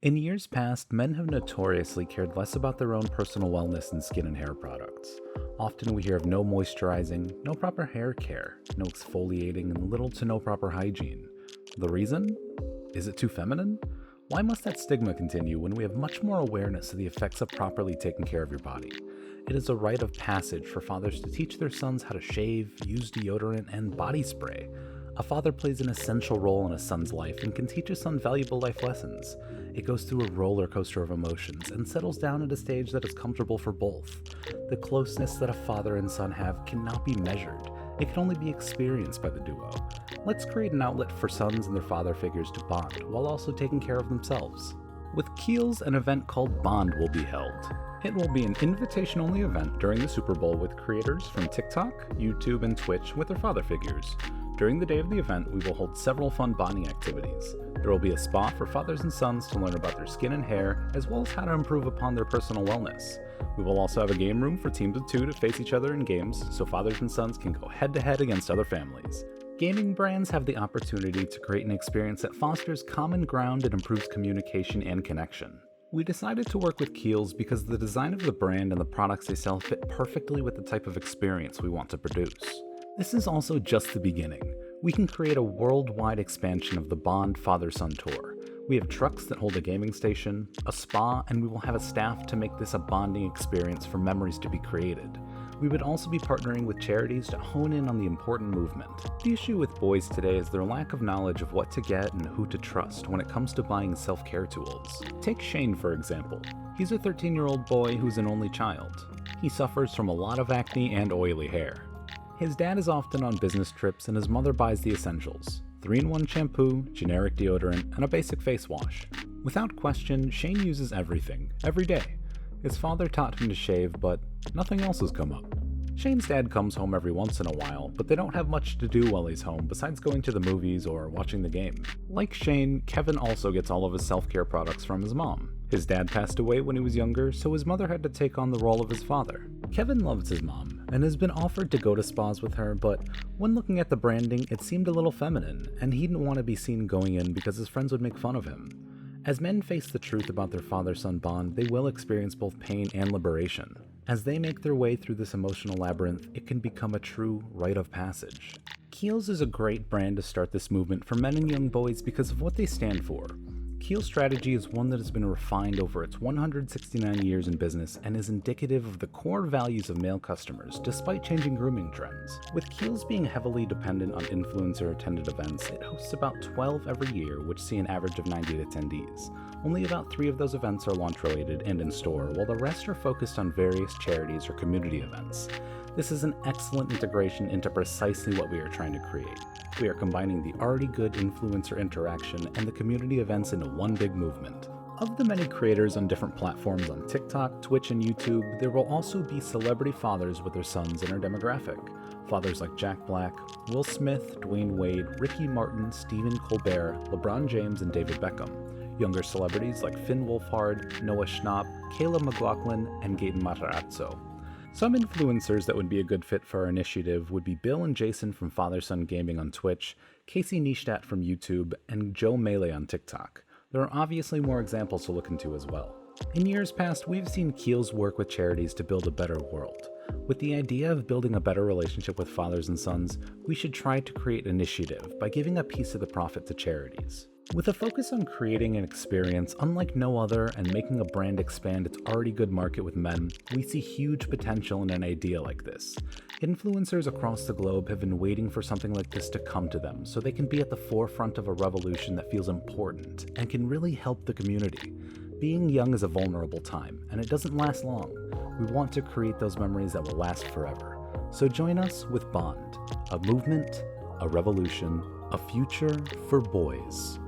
In years past, men have notoriously cared less about their own personal wellness and skin and hair products. Often we hear of no moisturizing, no proper hair care, no exfoliating, and little to no proper hygiene. The reason? Is it too feminine? Why must that stigma continue when we have much more awareness of the effects of properly taking care of your body? It is a rite of passage for fathers to teach their sons how to shave, use deodorant, and body spray. A father plays an essential role in a son's life and can teach a son valuable life lessons. It goes through a roller coaster of emotions and settles down at a stage that is comfortable for both. The closeness that a father and son have cannot be measured. It can only be experienced by the duo. Let's create an outlet for sons and their father figures to bond while also taking care of themselves. With Keels, an event called Bond will be held. It will be an invitation-only event during the Super Bowl with creators from TikTok, YouTube, and Twitch with their father figures. During the day of the event, we will hold several fun bonding activities. There will be a spa for fathers and sons to learn about their skin and hair, as well as how to improve upon their personal wellness. We will also have a game room for teams of 2 to face each other in games, so fathers and sons can go head-to-head against other families. Gaming brands have the opportunity to create an experience that fosters common ground and improves communication and connection. We decided to work with Keels because the design of the brand and the products they sell fit perfectly with the type of experience we want to produce. This is also just the beginning. We can create a worldwide expansion of the Bond Father-Son Tour. We have trucks that hold a gaming station, a spa, and we will have a staff to make this a bonding experience for memories to be created. We would also be partnering with charities to hone in on the important movement. The issue with boys today is their lack of knowledge of what to get and who to trust when it comes to buying self-care tools. Take Shane, for example. He's a 13-year-old boy who's an only child. He suffers from a lot of acne and oily hair. His dad is often on business trips and his mother buys the essentials: 3-in-1 shampoo, generic deodorant, and a basic face wash. Without question, Shane uses everything, every day. His father taught him to shave, but nothing else has come up. Shane's dad comes home every once in a while, but they don't have much to do while he's home besides going to the movies or watching the game. Like Shane, Kevin also gets all of his self-care products from his mom. His dad passed away when he was younger, so his mother had to take on the role of his father. Kevin loves his mom, and has been offered to go to spas with her, but when looking at the branding, it seemed a little feminine, and he didn't want to be seen going in because his friends would make fun of him. As men face the truth about their father-son bond, they will experience both pain and liberation. As they make their way through this emotional labyrinth, it can become a true rite of passage. Keels is a great brand to start this movement for men and young boys because of what they stand for. Keel's strategy is one that has been refined over its 169 years in business and is indicative of the core values of male customers, despite changing grooming trends. With Keel's being heavily dependent on influencer-attended events, it hosts about 12 every year, which see an average of 90 attendees. Only about 3 of those events are launch-related and in-store, while the rest are focused on various charities or community events. This is an excellent integration into precisely what we are trying to create. We are combining the already good influencer interaction and the community events into one big movement. Of the many creators on different platforms on TikTok, Twitch, and YouTube, there will also be celebrity fathers with their sons in our demographic. Fathers like Jack Black, Will Smith, Dwayne Wade, Ricky Martin, Stephen Colbert, LeBron James, and David Beckham. Younger celebrities like Finn Wolfhard, Noah Schnapp, Kayla McLaughlin, and Gaten Matarazzo. Some influencers that would be a good fit for our initiative would be Bill and Jason from Father-Son Gaming on Twitch, Casey Neistat from YouTube, and Joe Melee on TikTok. There are obviously more examples to look into as well. In years past, we've seen Keels work with charities to build a better world. With the idea of building a better relationship with fathers and sons, we should try to create an initiative by giving a piece of the profit to charities. With a focus on creating an experience unlike no other and making a brand expand its already good market with men, we see huge potential in an idea like this. Influencers across the globe have been waiting for something like this to come to them so they can be at the forefront of a revolution that feels important and can really help the community. Being young is a vulnerable time, and it doesn't last long. We want to create those memories that will last forever. So join us with Bond, a movement, a revolution, a future for boys.